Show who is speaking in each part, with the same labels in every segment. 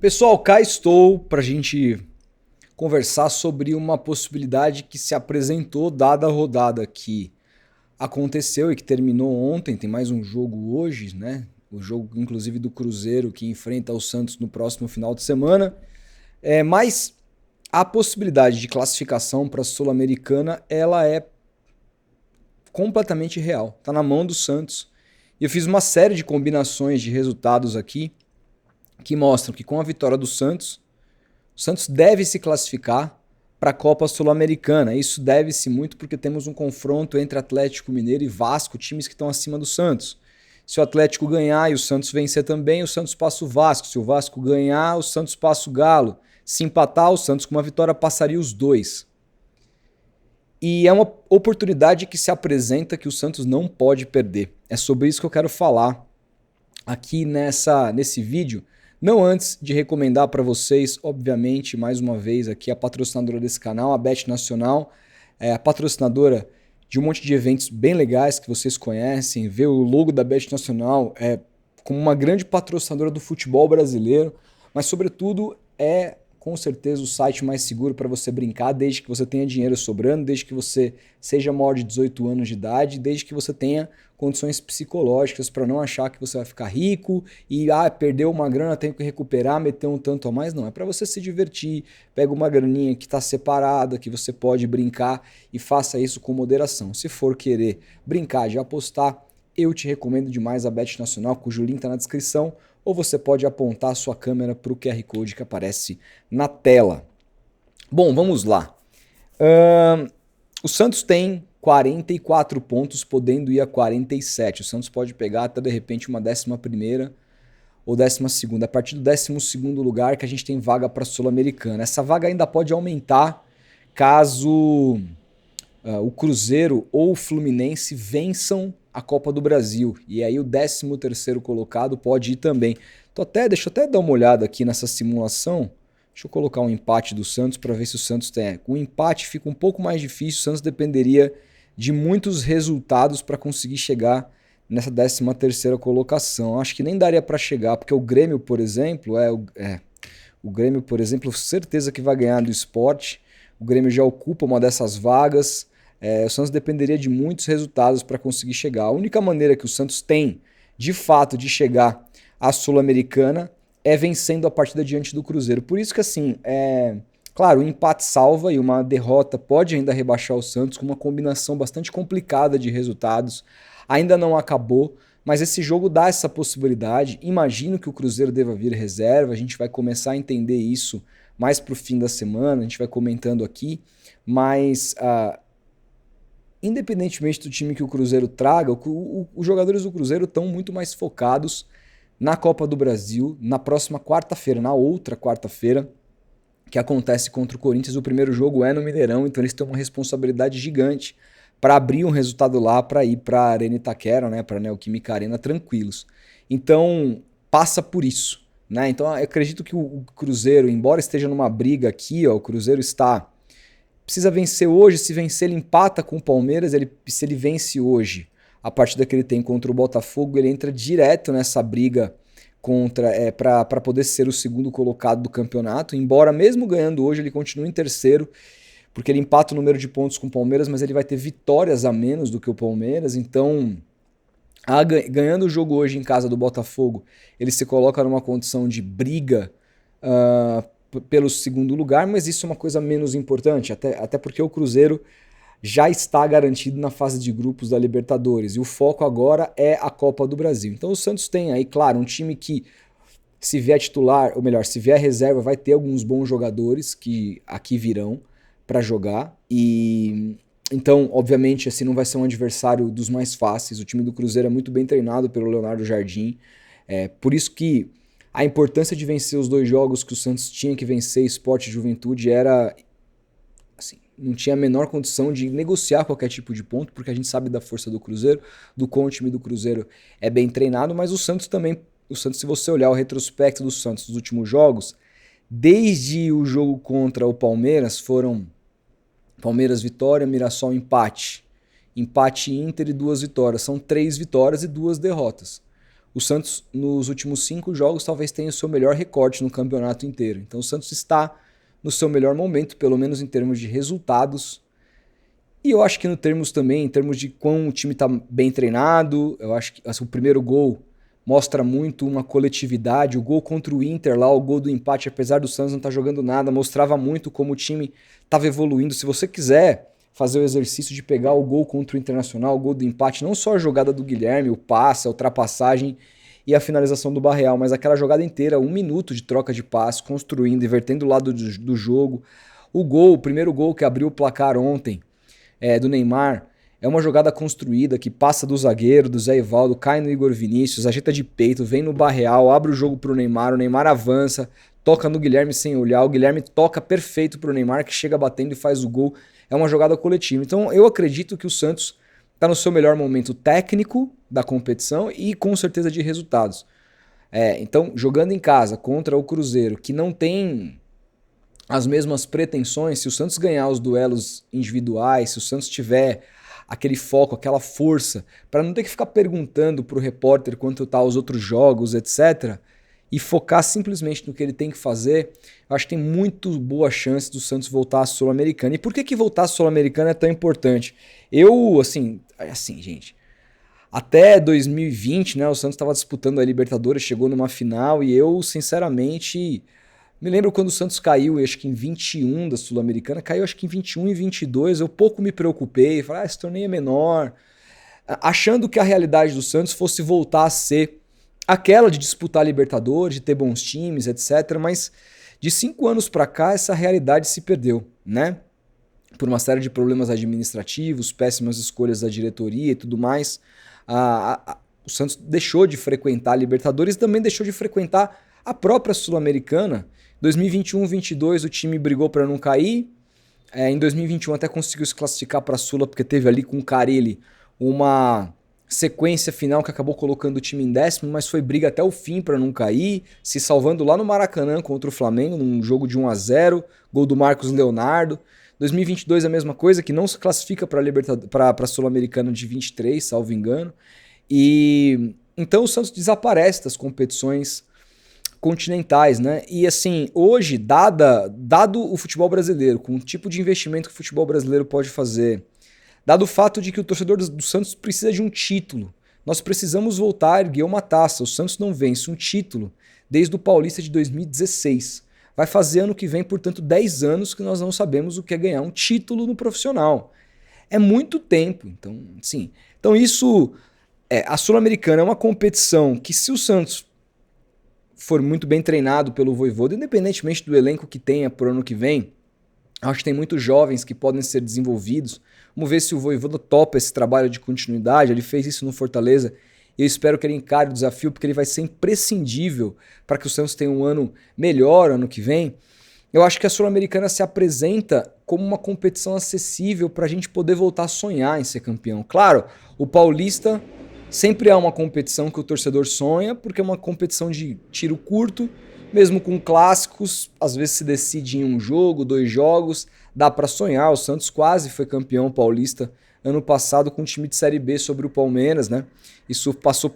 Speaker 1: Pessoal, cá estou para a gente conversar sobre uma possibilidade que se apresentou dada a rodada que aconteceu e que terminou ontem. Tem mais um jogo hoje, né? O jogo, inclusive, do Cruzeiro que enfrenta o Santos no próximo final de semana. Mas a possibilidade de classificação para a Sul-Americana ela é completamente real. Está na mão do Santos. E eu fiz uma série de combinações de resultados aqui que mostram que com a vitória do Santos, o Santos deve se classificar para a Copa Sul-Americana. Isso deve-se muito porque temos um confronto entre Atlético Mineiro e Vasco, times que estão acima do Santos. Se o Atlético ganhar e o Santos vencer também, o Santos passa o Vasco. Se o Vasco ganhar, o Santos passa o Galo. Se empatar, o Santos com uma vitória passaria os dois. E é uma oportunidade que se apresenta que o Santos não pode perder. É sobre isso que eu quero falar aqui nesse vídeo. Não antes de recomendar para vocês, obviamente, mais uma vez aqui a patrocinadora desse canal, a Bet Nacional, é a patrocinadora de um monte de eventos bem legais que vocês conhecem, vê o logo da Bet Nacional como uma grande patrocinadora do futebol brasileiro, mas sobretudo é com certeza o site mais seguro para você brincar, desde que você tenha dinheiro sobrando, desde que você seja maior de 18 anos de idade, desde que você tenha condições psicológicas para não achar que você vai ficar rico e perdeu uma grana, tem que recuperar, meter um tanto a mais. Não, é para você se divertir, pega uma graninha que está separada, que você pode brincar e faça isso com moderação. Se for querer brincar de apostar, eu te recomendo demais a Bet Nacional, cujo link está na descrição, ou você pode apontar a sua câmera para o QR Code que aparece na tela. Bom, vamos lá. O Santos tem 44 pontos, podendo ir a 47. O Santos pode pegar até, de repente, uma 11ª ou 12ª. A partir do 12º lugar que a gente tem vaga para a Sul-Americana. Essa vaga ainda pode aumentar caso o Cruzeiro ou o Fluminense vençam a Copa do Brasil. E aí o 13º colocado pode ir também. Deixa eu até dar uma olhada aqui nessa simulação. Deixa eu colocar um empate do Santos para ver se o Santos tem. Com o empate fica um pouco mais difícil. O Santos dependeria de muitos resultados para conseguir chegar nessa 13ª colocação. Acho que nem daria para chegar, porque o Grêmio, por exemplo, o Grêmio, por exemplo, certeza que vai ganhar do Sport. O Grêmio já ocupa uma dessas vagas. O Santos dependeria de muitos resultados para conseguir chegar. A única maneira que o Santos tem, de fato, de chegar à Sul-Americana é vencendo a partida diante do Cruzeiro. Por isso que, assim, claro, o empate salva e uma derrota pode ainda rebaixar o Santos com uma combinação bastante complicada de resultados. Ainda não acabou, mas esse jogo dá essa possibilidade. Imagino que o Cruzeiro deva vir reserva, a gente vai começar a entender isso mais para o fim da semana, a gente vai comentando aqui, mas independentemente do time que o Cruzeiro traga, os jogadores do Cruzeiro estão muito mais focados na Copa do Brasil, na próxima quarta-feira, na outra quarta-feira, que acontece contra o Corinthians. O primeiro jogo é no Mineirão, então eles têm uma responsabilidade gigante para abrir um resultado lá, para ir para a Arena Itaquera, né, para a Neoquímica Arena, tranquilos. Então, passa por isso, né? Então, eu acredito que o Cruzeiro, embora esteja numa briga aqui, o Cruzeiro precisa vencer hoje. Se vencer, ele empata com o Palmeiras. Se ele vence hoje, a partida que ele tem contra o Botafogo, ele entra direto nessa briga para poder ser o segundo colocado do campeonato. Embora mesmo ganhando hoje, ele continue em terceiro, porque ele empata o número de pontos com o Palmeiras, mas ele vai ter vitórias a menos do que o Palmeiras. Então, ganhando o jogo hoje em casa do Botafogo, ele se coloca numa condição de briga pelo segundo lugar, mas isso é uma coisa menos importante, até porque o Cruzeiro já está garantido na fase de grupos da Libertadores, e o foco agora é a Copa do Brasil. Então o Santos tem aí, claro, um time que, se vier titular, ou melhor, se vier reserva, vai ter alguns bons jogadores que aqui virão para jogar, e então, obviamente, assim, não vai ser um adversário dos mais fáceis. O time do Cruzeiro é muito bem treinado pelo Leonardo Jardim, por isso que a importância de vencer os dois jogos que o Santos tinha que vencer, Sport e Juventude, era assim, não tinha a menor condição de negociar qualquer tipo de ponto, porque a gente sabe da força do Cruzeiro, do quão o time do Cruzeiro é bem treinado, mas o Santos também, se você olhar o retrospecto do Santos dos últimos jogos, desde o jogo contra o Palmeiras, foram Palmeiras vitória, Mirassol empate, empate Inter e 2 vitórias, são 3 vitórias e 2 derrotas. O Santos, nos últimos 5 jogos, talvez tenha o seu melhor recorte no campeonato inteiro. Então o Santos está no seu melhor momento, pelo menos em termos de resultados. E eu acho que em termos de quão o time está bem treinado, eu acho que assim, o primeiro gol mostra muito uma coletividade. O gol contra o Inter lá, o gol do empate, apesar do Santos não estar jogando nada, mostrava muito como o time estava evoluindo. Se você quiser fazer o exercício de pegar o gol contra o Internacional, o gol do empate, não só a jogada do Guilherme, o passe, a ultrapassagem e a finalização do Barreal, mas aquela jogada inteira, 1 minuto de troca de passe, construindo, invertendo o lado do jogo. O primeiro gol que abriu o placar ontem, do Neymar, é uma jogada construída que passa do zagueiro, do Zé Ivaldo, cai no Igor Vinícius, ajeita de peito, vem no Barreal, abre o jogo pro Neymar, o Neymar avança, toca no Guilherme sem olhar, o Guilherme toca perfeito pro Neymar, que chega batendo e faz o gol. É uma jogada coletiva. Então eu acredito que o Santos está no seu melhor momento técnico da competição e com certeza de resultados. Então, jogando em casa contra o Cruzeiro, que não tem as mesmas pretensões, se o Santos ganhar os duelos individuais, se o Santos tiver aquele foco, aquela força, para não ter que ficar perguntando pro repórter quanto tá os outros jogos, etc., e focar simplesmente no que ele tem que fazer, eu acho que tem muito boa chance do Santos voltar à Sul-Americana. E por que voltar à Sul-Americana é tão importante? Gente, até 2020, né, o Santos estava disputando a Libertadores, chegou numa final e eu, sinceramente, me lembro quando o Santos caiu, acho que em 21 da Sul-Americana, caiu acho que em 21 e 22, eu pouco me preocupei, falei, esse torneio é menor, achando que a realidade do Santos fosse voltar a ser aquela de disputar a Libertadores, de ter bons times, etc. Mas de 5 anos para cá, essa realidade se perdeu, né? Por uma série de problemas administrativos, péssimas escolhas da diretoria e tudo mais. O Santos deixou de frequentar a Libertadores e também deixou de frequentar a própria Sul-Americana. 2021-22 o time brigou para não cair. Em 2021 até conseguiu se classificar para a Sula, porque teve ali com o Carille uma sequência final que acabou colocando o time em 10º, mas foi briga até o fim para não cair, se salvando lá no Maracanã contra o Flamengo, num jogo de 1-0, gol do Marcos Leonardo. 2022 a mesma coisa, que não se classifica para a Sul-Americana de 23, salvo engano. E então o Santos desaparece das competições continentais, né? E assim, hoje, dado o futebol brasileiro, com o tipo de investimento que o futebol brasileiro pode fazer, dado o fato de que o torcedor do Santos precisa de um título, nós precisamos voltar a erguer uma taça. O Santos não vence um título desde o Paulista de 2016. Vai fazer ano que vem, portanto, 10 anos que nós não sabemos o que é ganhar um título no profissional. É muito tempo. Então, sim. Então isso, a Sul-Americana é uma competição que, se o Santos for muito bem treinado pelo Vojvoda, independentemente do elenco que tenha por ano que vem, acho que tem muitos jovens que podem ser desenvolvidos. Vamos ver se o Vojvoda topa esse trabalho de continuidade. Ele fez isso no Fortaleza e eu espero que ele encare o desafio, porque ele vai ser imprescindível para que o Santos tenha um ano melhor ano que vem. Eu acho que a Sul-Americana se apresenta como uma competição acessível para a gente poder voltar a sonhar em ser campeão. Claro, o Paulista sempre é uma competição que o torcedor sonha, porque é uma competição de tiro curto, mesmo com clássicos, às vezes se decide em 1 jogo, 2 jogos, dá para sonhar. O Santos quase foi campeão paulista ano passado com um time de Série B sobre o Palmeiras, né? Isso passou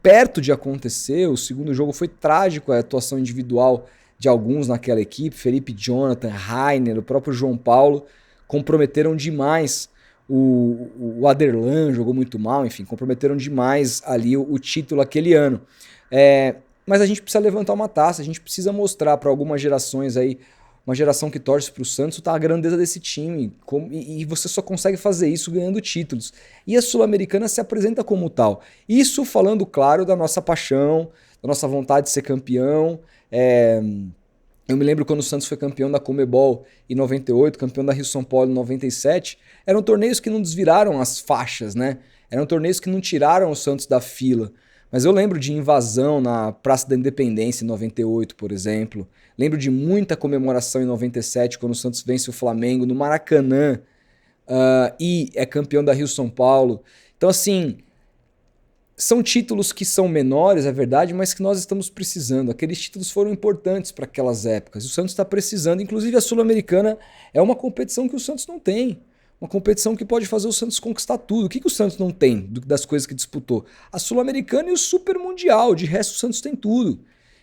Speaker 1: perto de acontecer. O segundo jogo foi trágico, a atuação individual de alguns naquela equipe, Felipe Jonathan, Rainer, o próprio João Paulo, comprometeram demais. O Aderlan jogou muito mal, enfim, comprometeram demais ali o título aquele ano. Mas a gente precisa levantar uma taça, a gente precisa mostrar para algumas gerações aí, uma geração que torce para o Santos, a grandeza desse time. E você só consegue fazer isso ganhando títulos. E a Sul-Americana se apresenta como tal. Isso falando, claro, da nossa paixão, da nossa vontade de ser campeão. Eu me lembro quando o Santos foi campeão da Conmebol em 98, campeão da Rio-São Paulo em 97. Eram torneios que não desviraram as faixas, né? Eram torneios que não tiraram o Santos da fila. Mas eu lembro de invasão na Praça da Independência em 98, por exemplo. Lembro de muita comemoração em 97, quando o Santos vence o Flamengo no Maracanã e é campeão da Rio-São Paulo. Então, assim, são títulos que são menores, é verdade, mas que nós estamos precisando. Aqueles títulos foram importantes para aquelas épocas. O Santos está precisando. Inclusive, a Sul-Americana é uma competição que o Santos não tem. Uma competição que pode fazer o Santos conquistar tudo. O que o Santos não tem das coisas que disputou? A Sul-Americana e o Super Mundial. De resto, o Santos tem tudo.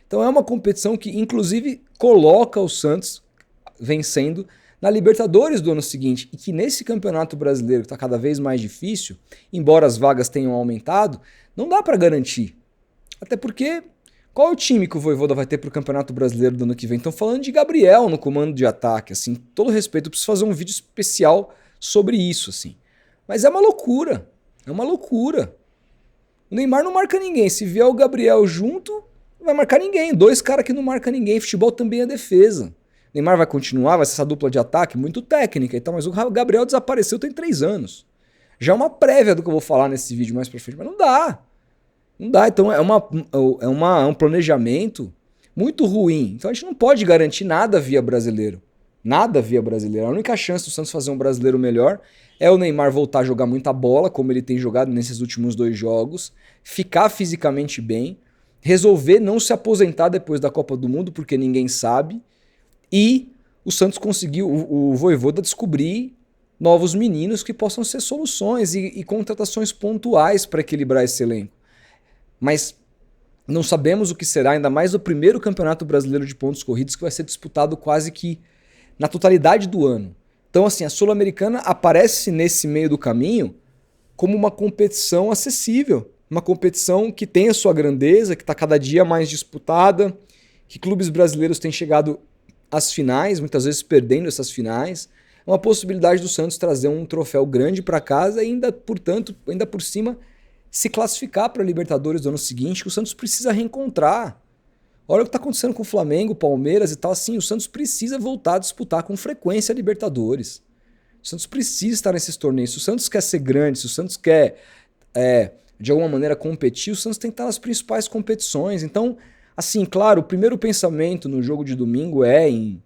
Speaker 1: Então é uma competição que, inclusive, coloca o Santos vencendo na Libertadores do ano seguinte. E que nesse Campeonato Brasileiro, que está cada vez mais difícil, embora as vagas tenham aumentado, não dá para garantir. Até porque, qual é o time que o Vojvoda vai ter para o Campeonato Brasileiro do ano que vem? Estão falando de Gabriel no comando de ataque. Assim, todo respeito, eu preciso fazer um vídeo especial sobre isso, assim. Mas é uma loucura. É uma loucura. O Neymar não marca ninguém. Se vier o Gabriel junto, não vai marcar ninguém. 2 caras que não marcam ninguém. Futebol também é defesa. O Neymar vai continuar, vai ser essa dupla de ataque, muito técnica e tal, mas o Gabriel desapareceu tem 3 anos. Já é uma prévia do que eu vou falar nesse vídeo mais pra frente, mas não dá. Não dá, então é um planejamento muito ruim. Então a gente não pode garantir nada via brasileiro. Nada via brasileiro. A única chance do Santos fazer um brasileiro melhor é o Neymar voltar a jogar muita bola, como ele tem jogado nesses últimos 2 jogos, ficar fisicamente bem, resolver não se aposentar depois da Copa do Mundo, porque ninguém sabe, e o Santos conseguiu, o Vojvoda descobrir novos meninos que possam ser soluções e contratações pontuais para equilibrar esse elenco. Mas não sabemos o que será, ainda mais o primeiro Campeonato Brasileiro de Pontos Corridos, que vai ser disputado quase que na totalidade do ano. Então, assim, a Sul-Americana aparece nesse meio do caminho como uma competição acessível, uma competição que tem a sua grandeza, que está cada dia mais disputada, que clubes brasileiros têm chegado às finais, muitas vezes perdendo essas finais. É uma possibilidade do Santos trazer um troféu grande para casa e ainda, portanto, ainda por cima, se classificar para a Libertadores do ano seguinte, que o Santos precisa reencontrar. Olha o que está acontecendo com o Flamengo, Palmeiras e tal. Assim, o Santos precisa voltar a disputar com frequência a Libertadores. O Santos precisa estar nesses torneios. Se o Santos quer ser grande, se o Santos quer, de alguma maneira, competir, o Santos tem que estar nas principais competições. Então, assim, claro, o primeiro pensamento no jogo de domingo é em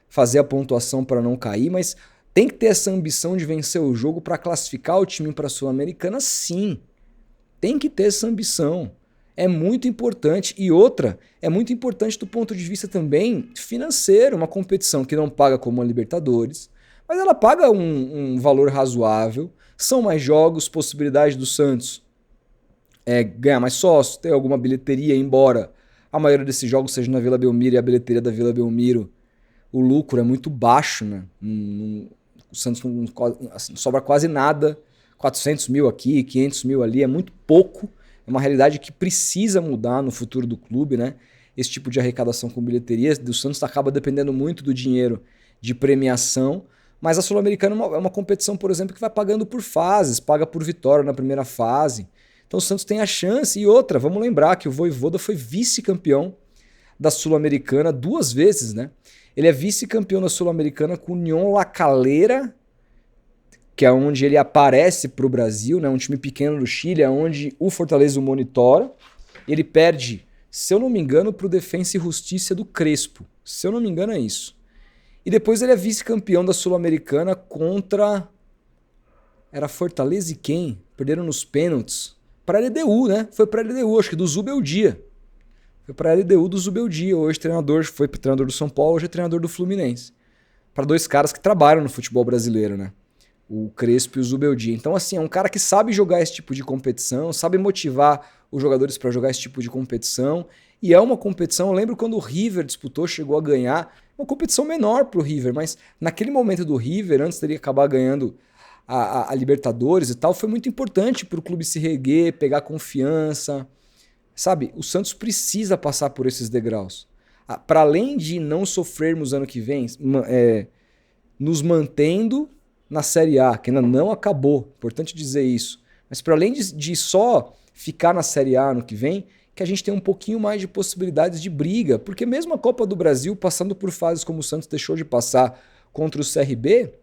Speaker 1: fazer a pontuação para não cair, mas tem que ter essa ambição de vencer o jogo para classificar o time para a Sul-Americana, sim. Tem que ter essa ambição. É muito importante. E outra, é muito importante do ponto de vista também financeiro. Uma competição que não paga como a Libertadores, mas ela paga um valor razoável. São mais jogos, possibilidade do Santos ganhar mais sócios, ter alguma bilheteria, embora a maioria desses jogos seja na Vila Belmiro e a bilheteria da Vila Belmiro, o lucro é muito baixo, né? O Santos não sobra quase nada. 400 mil aqui, 500 mil ali, é muito pouco. É uma realidade que precisa mudar no futuro do clube, né? Esse tipo de arrecadação com bilheterias do Santos acaba dependendo muito do dinheiro de premiação, mas a Sul-Americana é uma competição, por exemplo, que vai pagando por fases, paga por vitória na primeira fase. Então o Santos tem a chance. E outra, vamos lembrar que o Vojvoda foi vice-campeão da Sul-Americana 2 vezes, né? Ele é vice-campeão da Sul-Americana com o Unión La Calera, que é onde ele aparece para o Brasil, né? Um time pequeno do Chile, é onde o Fortaleza o monitora. Ele perde, se eu não me engano, para o Defensa e Justiça do Crespo. Se eu não me engano, é isso. E depois ele é vice-campeão da Sul-Americana contra... Era Fortaleza e quem? Perderam nos pênaltis. Para a LDU, né? Foi para a LDU, acho que do Zubeldia. Foi para a LDU do Zubeldia. Hoje treinador, foi treinador do São Paulo, hoje é treinador do Fluminense. Para 2 caras que trabalham no futebol brasileiro, né? O Crespo e o Zubeldia. Então, assim, é um cara que sabe jogar esse tipo de competição, sabe motivar os jogadores para jogar esse tipo de competição. E é uma competição, eu lembro quando o River disputou, chegou a ganhar, uma competição menor pro River, mas naquele momento do River, antes dele acabar ganhando a Libertadores e tal, foi muito importante pro clube se reerguer, pegar confiança. Sabe, o Santos precisa passar por esses degraus. Para além de não sofrermos ano que vem, nos mantendo na Série A, que ainda não acabou, importante dizer isso. Mas para além de só ficar na Série A ano que vem, que a gente tem um pouquinho mais de possibilidades de briga, porque mesmo a Copa do Brasil, passando por fases como o Santos deixou de passar contra o CRB,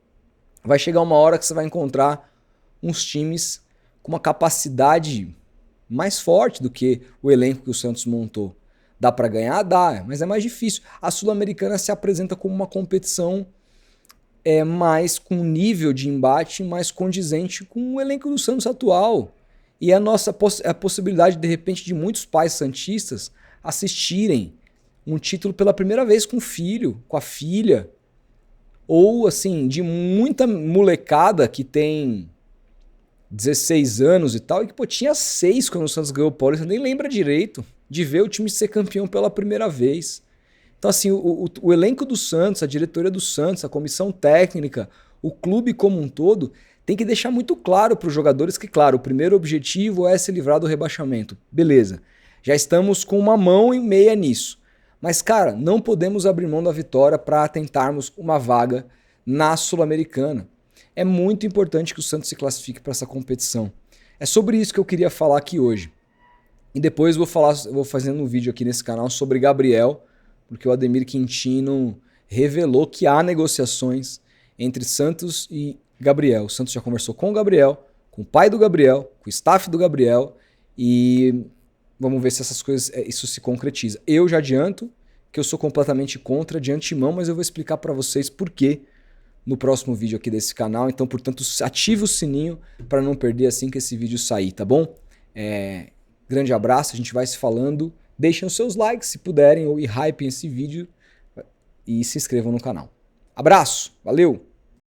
Speaker 1: vai chegar uma hora que você vai encontrar uns times com uma capacidade mais forte do que o elenco que o Santos montou. Dá para ganhar? Dá, mas é mais difícil. A Sul-Americana se apresenta como uma competição mais com nível de embate mais condizente com o elenco do Santos atual. E a possibilidade, de repente, de muitos pais santistas assistirem um título pela primeira vez com o filho, com a filha. ou assim, de muita molecada que tem 16 anos e tal, e que pô, tinha 6 quando o Santos ganhou o Paulista, nem lembra direito de ver o time ser campeão pela primeira vez. Então assim, o elenco do Santos, a diretoria do Santos, a comissão técnica, o clube como um todo, tem que deixar muito claro para os jogadores que, claro, o primeiro objetivo é se livrar do rebaixamento. Beleza, já estamos com uma mão e meia nisso. Mas, cara, não podemos abrir mão da vitória para tentarmos uma vaga na Sul-Americana. É muito importante que o Santos se classifique para essa competição. É sobre isso que eu queria falar aqui hoje. E depois vou fazendo um vídeo aqui nesse canal sobre Gabriel, porque o Ademir Quintino revelou que há negociações entre Santos e Gabriel. O Santos já conversou com o Gabriel, com o pai do Gabriel, com o staff do Gabriel, e vamos ver se essas coisas, isso se concretiza. Eu já adianto que eu sou completamente contra de antemão, mas eu vou explicar para vocês por quê no próximo vídeo aqui desse canal. Então, portanto, ative o sininho para não perder assim que esse vídeo sair, tá bom? Grande abraço, a gente vai se falando. Deixem os seus likes se puderem ou hypem esse vídeo e se inscrevam no canal. Abraço, valeu!